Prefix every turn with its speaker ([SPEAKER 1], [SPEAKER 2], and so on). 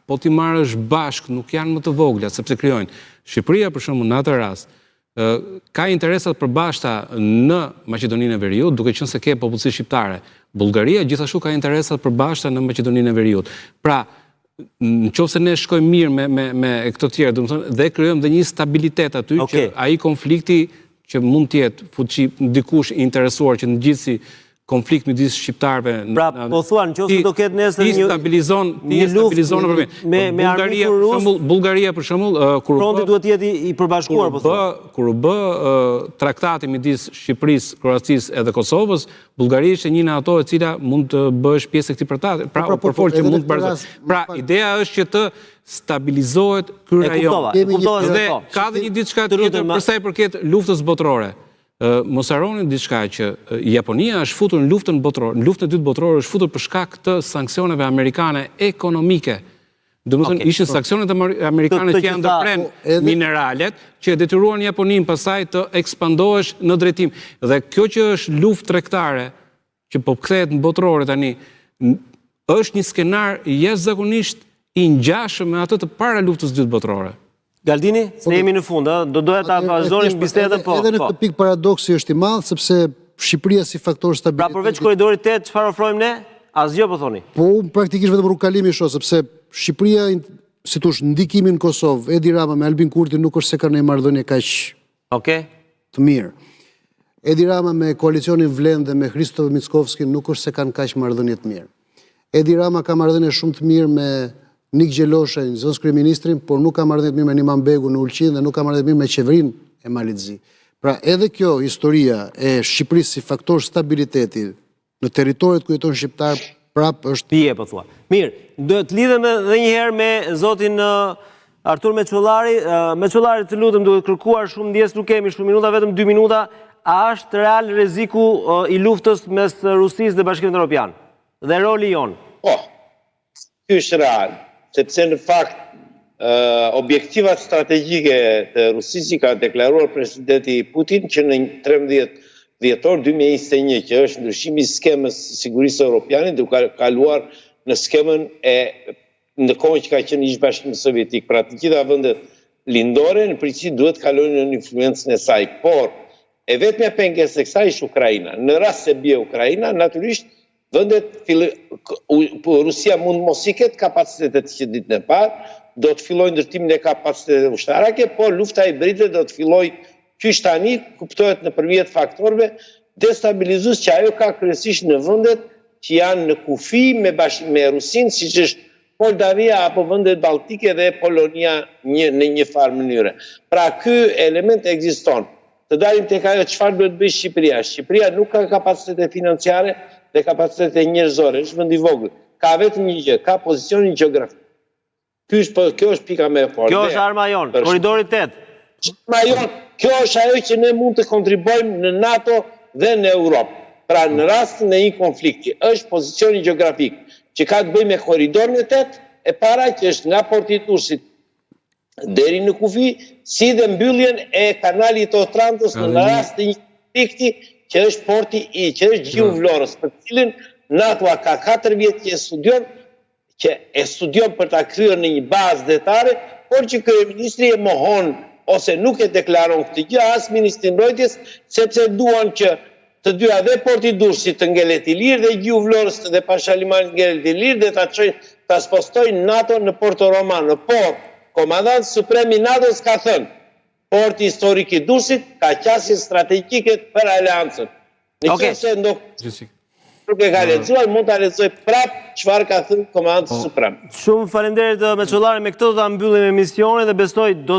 [SPEAKER 1] po ti marrësh bashk, nuk janë më të vogla, sepse krijojnë. Shqipëria, për shembull, në atë rast, ka interesat përbashkëta në Maqedoninë e Veriut, duke qenë se ke popullsi shqiptare. Bullgaria gjithashtu ka interesat përbashkëta në Maqedoninë e Veriut. Pra, nëse ne shkojmë mirë me këto tjerë, domethënë, dhe krijojmë dhe një stabilitet aty që ai konflikti që mund të jetë fuqi dikush i interesuar që në gjithësi konflikt midis shqiptarëve.
[SPEAKER 2] Pra, po thuan, nëse do ketë nesër një
[SPEAKER 1] stabilizon në problem. Bullgaria për shembull, kur
[SPEAKER 2] fronti duhet të jetë i përbashkuar, po thuan.
[SPEAKER 1] Kur u bë traktati midis Shqipërisë, Kroacisë edhe Kosovës, Bullgaria ishte një nga ato e cila mund të bësh pjesë e këtij traktati. Pra, përfol që mund të bërë. Pra, ideja është që të stabilizohet ky rajon. Dhe ka dhe një diçka tjetër për sa i përket luftës botërore. Mos harroni diçka që Japonia është futur në luftën botërore, në luftën e dytë botërore është futur për shkak të sanksione amerikane ekonomike. Domethënë ishin sanksionet amerikane që janë ndërprer mineralet që detyruan Japoninë pasaj të ekspandohesh në drejtim. Dhe kjo që është luftë tregtare që po kthehet në botërore tani, është një skenar jashtëzakonisht i ngjashëm me atë të para luftës së dytë botërore.
[SPEAKER 2] Galdini, ne jemi në fund, do doja ta vazhdonim bisedën, po.
[SPEAKER 3] Edhe në këtë pikë paradoksi është i madh, sepse Shqipëria si faktor stabiliteti.
[SPEAKER 2] Pra përveç korridorit 8, çfarë ofrojmë ne? Asgjë po thoni.
[SPEAKER 3] Po unë praktikisht vetëm rrugkalimi shoh, sepse Shqipëria, si thosh, ndikimin në Kosovë, Edi Rama me Albin Kurti nuk është se kanë një marrëdhënie kaq të mirë. Edi Rama me koalicionin Vlen dhe me Hristov Mickovski nuk është se kanë kaq marrëdhënie të mirë. Edi Rama ka marrëdhënie shumë të mirë me Nik Gjeloshe, zëvendës kryeministrin, por nuk ka marrëdhënie të mirë me Niman Begu në Ulqin dhe nuk ka marrëdhënie të mirë me qeverinë e Malitzi. Pra edhe kjo historia e Shqipërisë si faktor stabiliteti në territoret ku jeton shqiptar prap është
[SPEAKER 2] pije po thua. Mirë, do të lidhem edhe një herë me zotin Artur Meçollari. Meçollari, të lutem, duhet kërkuar shumë ndjes, nuk kemi shumë minuta, vetëm 2 minuta. A është real rreziku i luftës mes Rusisë dhe Bashkimit Evropian? Dhe roli i jon?
[SPEAKER 4] Po. Ky është real. Sepse në fakt objektivat strategjike të Rusisë ka deklaruar presidenti Putin që në 13 dhjetor 2021, që është ndryshimi i skemës sigurisë europiane, duke kaluar në skemën e në kohën që ka qenë ish Bashkimi Sovjetik. Pra të gjitha vendet lindore në princip duhet kalojnë në influencën e saj, por e vetmja pengesë e kësaj është Ukraina. Në rast se bie Ukraina, natyrisht Rusia mund mos i ketë kapacitetet që ditën e parë, do të fillojë ndërtimin e kapacitetet ushtarake, por lufta hibride do të fillojë qysh tani, kuptohet nëpërmjet faktorëve destabilizues që ajo ka kryesisht në vendet që janë në kufi me Rusinë, siç është Moldavia apo vendet balltike dhe Polonia në një farë mënyre. Pra ky element ekziston. Të dalim tek ajo çfarë duhet bëjë Shqipëria. Shqipëria nuk ka kapacitete financiare dhe kapacitete njerëzore, është vend i vogël. Ka vetëm një gjë, ka pozicionin gjeografik. Kjo është pika më e fortë.
[SPEAKER 2] Kjo është arma jon, korridori 8.
[SPEAKER 4] Arma jon, kjo është ajo që ne mund të kontribuojmë në NATO dhe në Europë. Pra në rastin e një konflikti, është pozicioni gjeografik që ka të bëjë me korridorin 8, e para që është nga porti i Tursit deri në kufi, si dhe mbylljen e kanalit të Otrantës në rast të një konflikti që është porti që është Gjiu Vlorës, për cilin NATO ka 4 vjet që e studion për ta kryer në një bazë detare, por që kryeministri e mohon ose nuk e deklaron këtë gjë as ministri i mbrojtjes, sepse duan që të dyja dhe porti i Durrësit të ngelet i lirë dhe Gjiu Vlorës dhe Pashalimani të ngelet i lirë dhe ta spostojnë NATO në Porto Romano. Por komandanti suprem i NATO-s ka thënë porti historik i Durrësit ka qasje strategjike për aleancën. Nëse nuk e ka lexuar, mund ta lexoj prapë çfarë ka thënë komandanti suprem.
[SPEAKER 2] Shumë faleminderit Meçollari, me këtë do ta mbyllim emisionin dhe besoj do